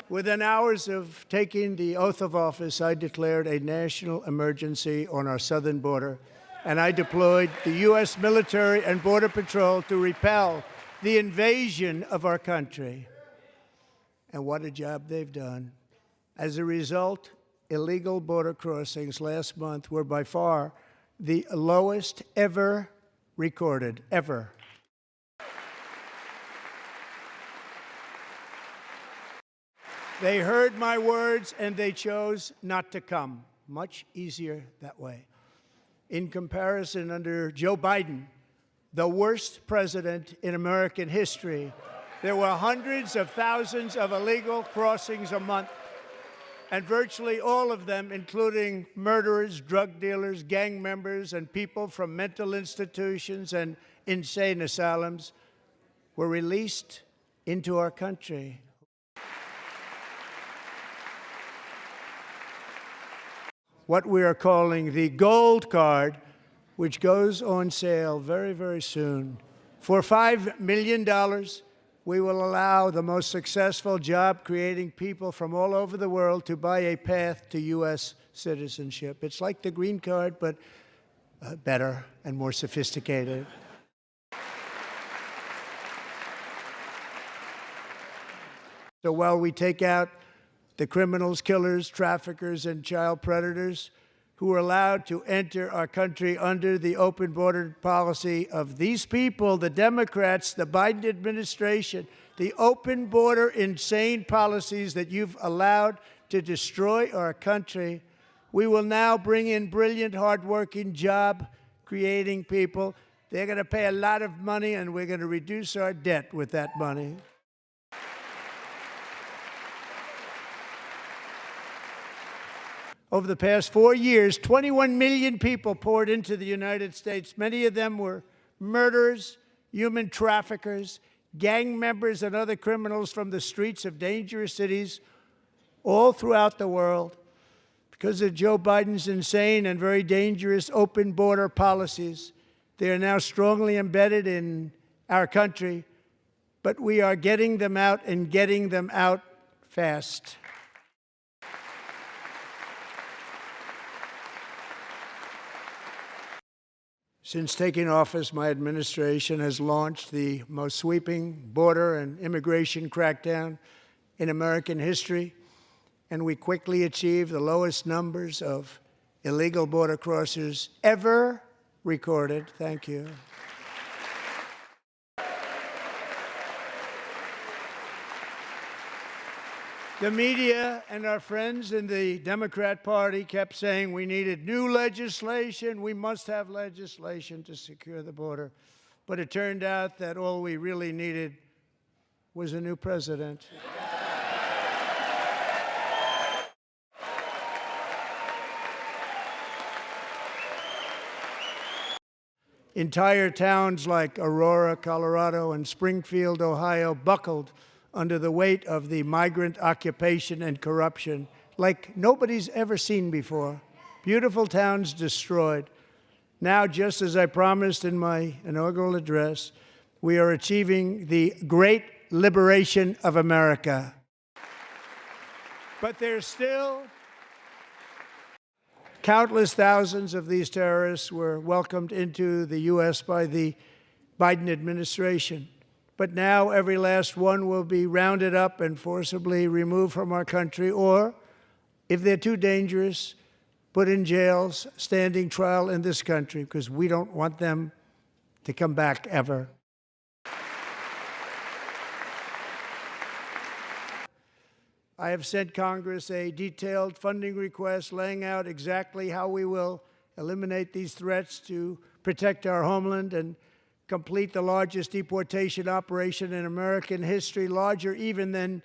Within hours of taking the oath of office, I declared a national emergency on our southern border, and I deployed the U.S. military and Border Patrol to repel the invasion of our country. And what a job they've done. As a result, illegal border crossings last month were by far the lowest ever recorded, ever. They heard my words and they chose not to come. Much easier that way. In comparison, under Joe Biden, the worst president in American history, there were hundreds of thousands of illegal crossings a month, and virtually all of them, including murderers, drug dealers, gang members, and people from mental institutions and insane asylums, were released into our country. What we are calling the Gold Card, which goes on sale very, very soon. For $5 million, we will allow the most successful job-creating people from all over the world to buy a path to U.S. citizenship. It's like the green card, but better and more sophisticated. So while we take out the criminals, killers, traffickers, and child predators who are allowed to enter our country under the open border policy of these people, the Democrats, the Biden administration, the open border insane policies that you've allowed to destroy our country, we will now bring in brilliant, hardworking, job-creating people. They're going to pay a lot of money, and we're going to reduce our debt with that money. Over the past 4 years, 21 million people poured into the United States. Many of them were murderers, human traffickers, gang members, and other criminals from the streets of dangerous cities all throughout the world. Because of Joe Biden's insane and very dangerous open border policies, they are now strongly embedded in our country, but we are getting them out and getting them out fast. Since taking office, my administration has launched the most sweeping border and immigration crackdown in American history, and we quickly achieved the lowest numbers of illegal border crossers ever recorded. Thank you. The media and our friends in the Democrat Party kept saying we needed new legislation, we must have legislation to secure the border. But it turned out that all we really needed was a new president. Entire towns like Aurora, Colorado, and Springfield, Ohio, buckled under the weight of the migrant occupation and corruption like nobody's ever seen before. Beautiful towns destroyed. Now, just as I promised in my inaugural address, we are achieving the great liberation of America. But there's still countless thousands of these terrorists were welcomed into the U.S. by the Biden administration. But now every last one will be rounded up and forcibly removed from our country, or, if they're too dangerous, put in jails, standing trial in this country, because we don't want them to come back ever. I have sent Congress a detailed funding request laying out exactly how we will eliminate these threats to protect our homeland and complete the largest deportation operation in American history, larger even than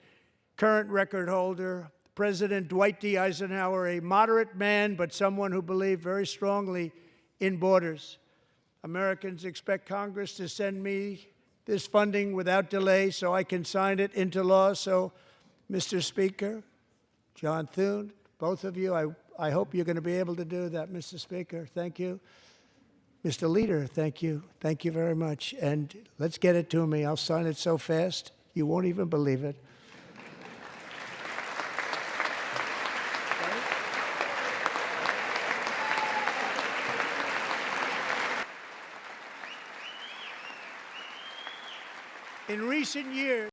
current record holder, President Dwight D. Eisenhower, a moderate man, but someone who believed very strongly in borders. Americans expect Congress to send me this funding without delay so I can sign it into law. So, Mr. Speaker, John Thune, both of you, I hope you're going to be able to do that, Mr. Speaker. Thank you. Mr. Leader, thank you. Thank you very much. And let's get it to me. I'll sign it so fast, you won't even believe it. In recent years,